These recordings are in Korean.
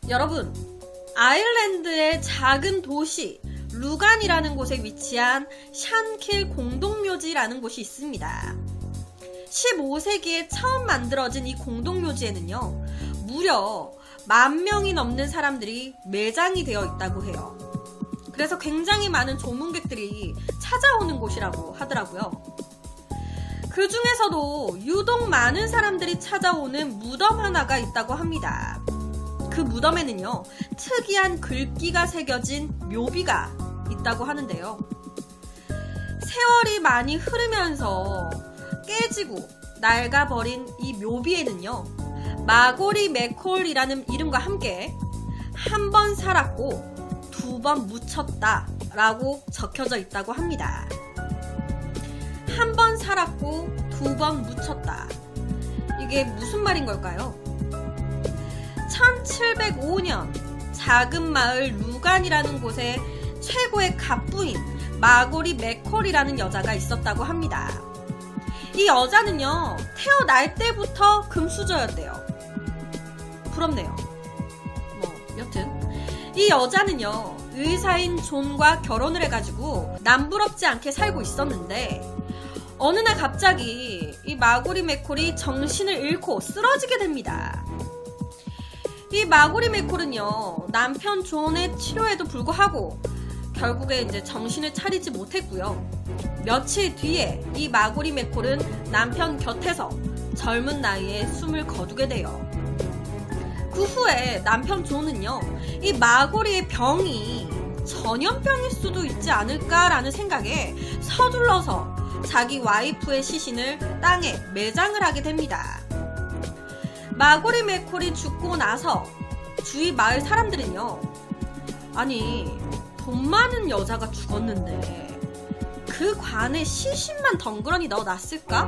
여러분, 아일랜드의 작은 도시 루간이라는 곳에 위치한 샨킬 공동묘지라는 곳이 있습니다. 15세기에 처음 만들어진 이 공동묘지에는요, 무려 10,000명이 넘는 사람들이 매장이 되어 있다고 해요. 그래서 굉장히 많은 조문객들이 찾아오는 곳이라고 하더라고요. 그 중에서도 유독 많은 사람들이 찾아오는 무덤 하나가 있다고 합니다. 그 무덤에는요, 특이한 글귀가 새겨진 묘비가 있다고 하는데요. 세월이 많이 흐르면서 깨지고 낡아버린 이 묘비에는요, 마고리 맥콜이라는 이름과 함께 한 번 살았고 2번 묻혔다 라고 적혀져 있다고 합니다. 한 번 살았고 2번 묻혔다. 이게 무슨 말인 걸까요? 1705년 작은 마을 루간이라는 곳에 최고의 갑부인 마고리 맥콜이라는 여자가 있었다고 합니다. 이 여자는요, 태어날 때부터 금수저였대요. 부럽네요. 여튼 이 여자는요, 의사인 존과 결혼을 해가지고 남부럽지 않게 살고 있었는데, 어느 날 갑자기 이 마고리 맥콜이 정신을 잃고 쓰러지게 됩니다. 이 마고리 맥콜은요, 남편 존의 치료에도 불구하고 결국에 이제 정신을 차리지 못했고요. 며칠 뒤에 이 마고리 맥콜은 남편 곁에서 젊은 나이에 숨을 거두게 돼요. 그 후에 남편 존은요, 이 마고리의 병이 전염병일 수도 있지 않을까라는 생각에 서둘러서 자기 와이프의 시신을 땅에 매장을 하게 됩니다. 마고리 맥콜이 죽고 나서 주위 마을 사람들은요, 아니, 돈 많은 여자가 죽었는데 그 관에 시신만 덩그러니 넣어놨을까?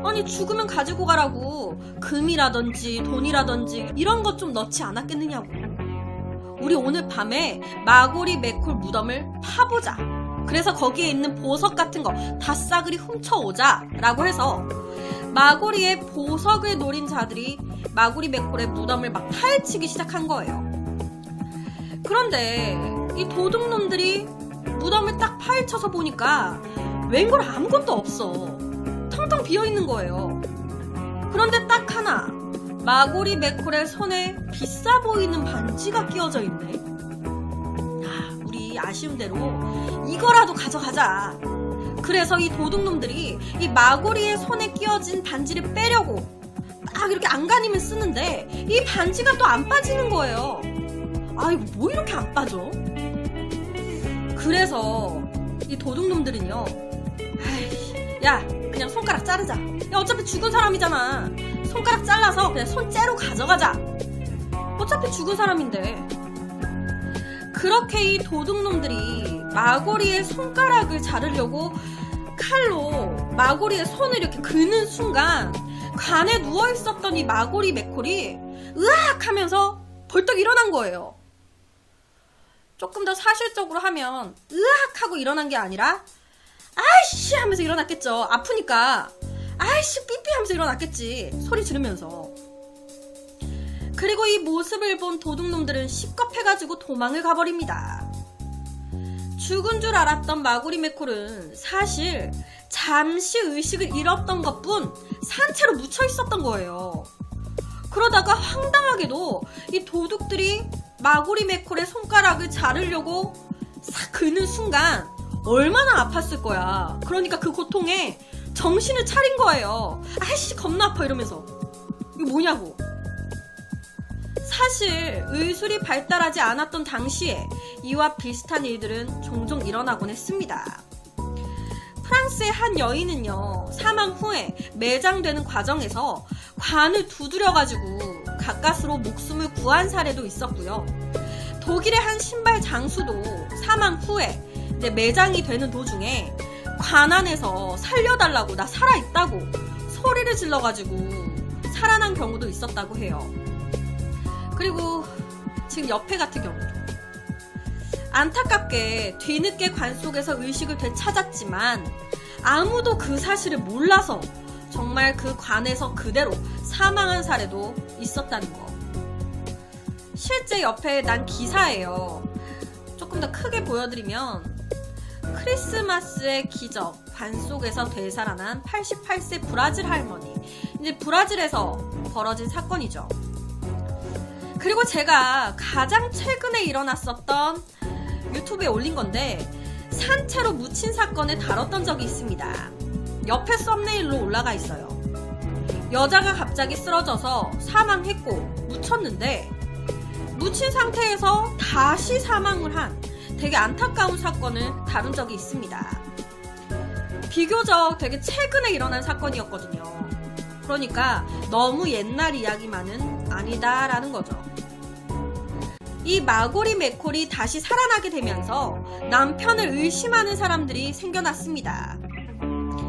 아니, 죽으면 가지고 가라고 금이라든지 돈이라든지 이런 것 좀 넣지 않았겠느냐고. 우리 오늘 밤에 마고리 맥콜 무덤을 파보자. 그래서 거기에 있는 보석 같은 거 다 싸그리 훔쳐오자 라고 해서 마고리의 보석을 노린 자들이 마고리 맥콜의 무덤을 막 파헤치기 시작한 거예요. 그런데 이 도둑놈들이 무덤을 딱 파헤쳐서 보니까 웬걸 아무것도 없어. 텅텅 비어있는 거예요. 그런데 딱 하나, 마고리 맥콜의 손에 비싸 보이는 반지가 끼워져 있네. 우리 아쉬운 대로 이거라도 가져가자. 그래서 이 도둑놈들이 이 마고리의 손에 끼워진 반지를 빼려고 딱 이렇게 안간힘을 쓰는데 이 반지가 또 안 빠지는 거예요. 이거 뭐 이렇게 안 빠져? 그래서 이 도둑놈들은요, 야, 그냥 손가락 자르자. 야, 어차피 죽은 사람이잖아. 손가락 잘라서 그냥 손째로 가져가자. 어차피 죽은 사람인데. 그렇게 이 도둑놈들이 마고리의 손가락을 자르려고 칼로 마고리의 손을 이렇게 그는 순간 관에 누워있었던 이 마고리 맥콜이 으악 하면서 벌떡 일어난 거예요. 조금 더 사실적으로 하면 으악 하고 일어난 게 아니라 아이씨 하면서 일어났겠죠. 아프니까 아이씨 삐삐 하면서 일어났겠지. 소리 지르면서. 그리고 이 모습을 본 도둑놈들은 시겁해가지고 도망을 가버립니다. 죽은 줄 알았던 마고리 맥콜은 사실 잠시 의식을 잃었던 것뿐 산채로 묻혀 있었던 거예요. 그러다가 황당하게도 이 도둑들이 마고리 맥콜의 손가락을 자르려고 싹 그는 순간 얼마나 아팠을 거야. 그러니까 그 고통에 정신을 차린 거예요. 아이씨 겁나 아파 이러면서. 이거 뭐냐고. 사실 의술이 발달하지 않았던 당시에 이와 비슷한 일들은 종종 일어나곤 했습니다. 프랑스의 한 여인은요, 사망 후에 매장되는 과정에서 관을 두드려가지고 가까스로 목숨을 구한 사례도 있었고요. 독일의 한 신발 장수도 사망 후에 매장이 되는 도중에 관 안에서 살려달라고, 나 살아있다고 소리를 질러가지고 살아난 경우도 있었다고 해요. 그리고 지금 옆에 같은 경우도 안타깝게 뒤늦게 관 속에서 의식을 되찾았지만 아무도 그 사실을 몰라서 정말 그 관에서 그대로 사망한 사례도 있었다는 거. 실제 옆에 난 기사예요. 조금 더 크게 보여드리면 크리스마스의 기적 반 속에서 되살아난 88세 브라질 할머니. 이제 브라질에서 벌어진 사건이죠. 그리고 제가 가장 최근에 일어났었던 유튜브에 올린 건데 산채로 묻힌 사건을 다뤘던 적이 있습니다. 옆에 썸네일로 올라가 있어요. 여자가 갑자기 쓰러져서 사망했고 묻혔는데 묻힌 상태에서 다시 사망을 한 되게 안타까운 사건을 다룬 적이 있습니다. 비교적 되게 최근에 일어난 사건이었거든요. 그러니까 너무 옛날 이야기만은 아니다라는 거죠. 이 마고리 메콜이 다시 살아나게 되면서 남편을 의심하는 사람들이 생겨났습니다.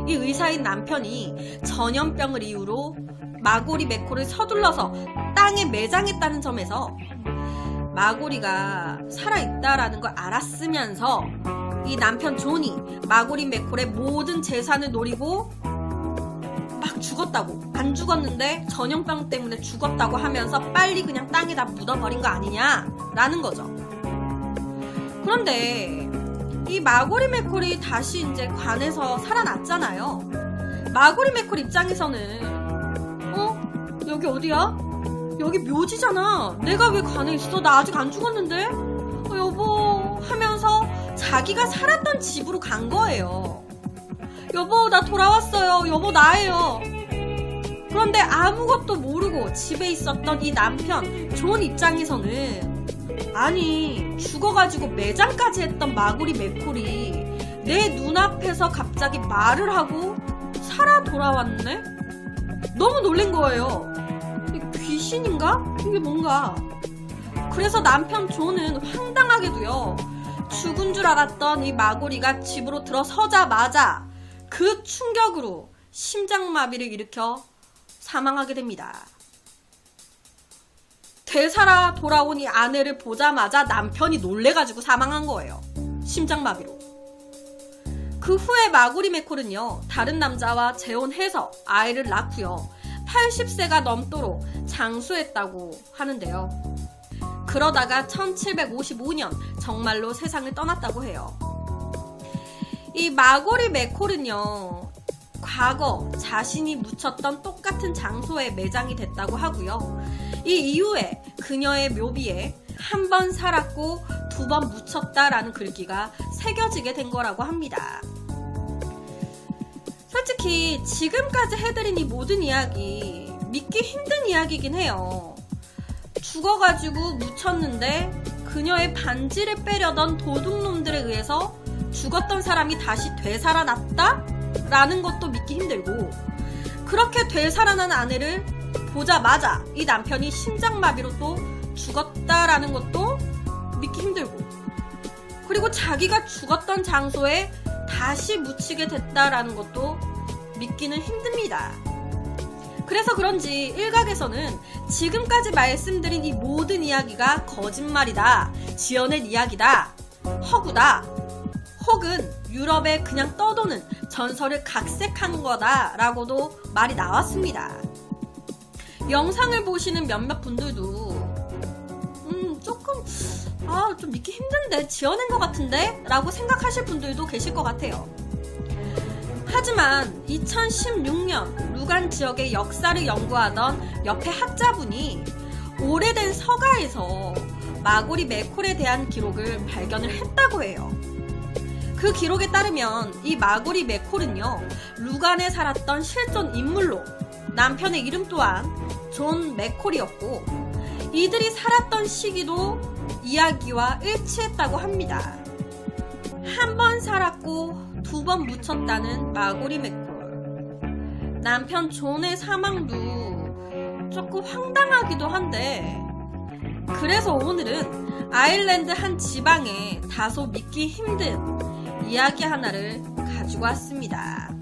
이 의사인 남편이 전염병을 이유로 마고리 메콜을 서둘러서 땅에 매장했다는 점에서 마고리가 살아있다라는 걸 알았으면서 이 남편 존이 마고리 메콜의 모든 재산을 노리고 막 죽었다고, 안 죽었는데 전염병 때문에 죽었다고 하면서 빨리 그냥 땅에다 묻어버린 거 아니냐라는 거죠. 그런데 이 마고리 메콜이 다시 이제 관에서 살아났잖아요. 마고리 메콜 입장에서는 여기 어디야? 여기 묘지잖아. 내가 왜 관에 있어? 나 아직 안 죽었는데? 여보 하면서 자기가 살았던 집으로 간 거예요. 여보 나 돌아왔어요. 여보 나예요. 그런데 아무것도 모르고 집에 있었던 이 남편 존 입장에서는 아니 죽어가지고 매장까지 했던 마고리 메콜이 내 눈앞에서 갑자기 말을 하고 살아 돌아왔네? 너무 놀란 거예요. 귀신인가? 이게 뭔가. 그래서 남편 존은 황당하게도요, 죽은 줄 알았던 이 마고리가 집으로 들어서자마자 그 충격으로 심장마비를 일으켜 사망하게 됩니다. 되살아 돌아온 이 아내를 보자마자 남편이 놀래가지고 사망한 거예요. 심장마비로. 그 후에 마고리 메콜은요, 다른 남자와 재혼해서 아이를 낳고요, 80세가 넘도록 장수했다고 하는데요. 그러다가 1755년 정말로 세상을 떠났다고 해요. 이 마고리 메콜은요, 과거 자신이 묻혔던 똑같은 장소에 매장이 됐다고 하고요. 이 이후에 그녀의 묘비에 한 번 살았고 2번 묻혔다라는 글귀가 새겨지게 된 거라고 합니다. 솔직히 지금까지 해드린 이 모든 이야기 믿기 힘든 이야기긴 해요. 죽어가지고 묻혔는데 그녀의 반지를 빼려던 도둑놈들에 의해서 죽었던 사람이 다시 되살아났다? 라는 것도 믿기 힘들고, 그렇게 되살아난 아내를 보자마자 이 남편이 심장마비로 또 죽었다라는 것도 믿기 힘들고, 그리고 자기가 죽었던 장소에 다시 묻히게 됐다라는 것도 믿기는 힘듭니다. 그래서 그런지 일각에서는 지금까지 말씀드린 이 모든 이야기가 거짓말이다, 지어낸 이야기다, 허구다, 혹은 유럽에 그냥 떠도는 전설을 각색한 거다 라고도 말이 나왔습니다. 영상을 보시는 몇몇 분들도 조금 좀 믿기 힘든데, 지어낸 것 같은데? 라고 생각하실 분들도 계실 것 같아요. 하지만 2016년 루간 지역의 역사를 연구하던 옆에 학자분이 오래된 서가에서 마고리 메콜에 대한 기록을 발견을 했다고 해요. 그 기록에 따르면 이 마고리 메콜은요, 루간에 살았던 실존 인물로 남편의 이름 또한 존 메콜이었고, 이들이 살았던 시기도 이야기와 일치했다고 합니다. 한 번 살았고 2번 묻혔다는 마고리 메콜. 남편 존의 사망도 조금 황당하기도 한데, 그래서 오늘은 아일랜드 한 지방에 다소 믿기 힘든 이야기 하나를 가지고 왔습니다.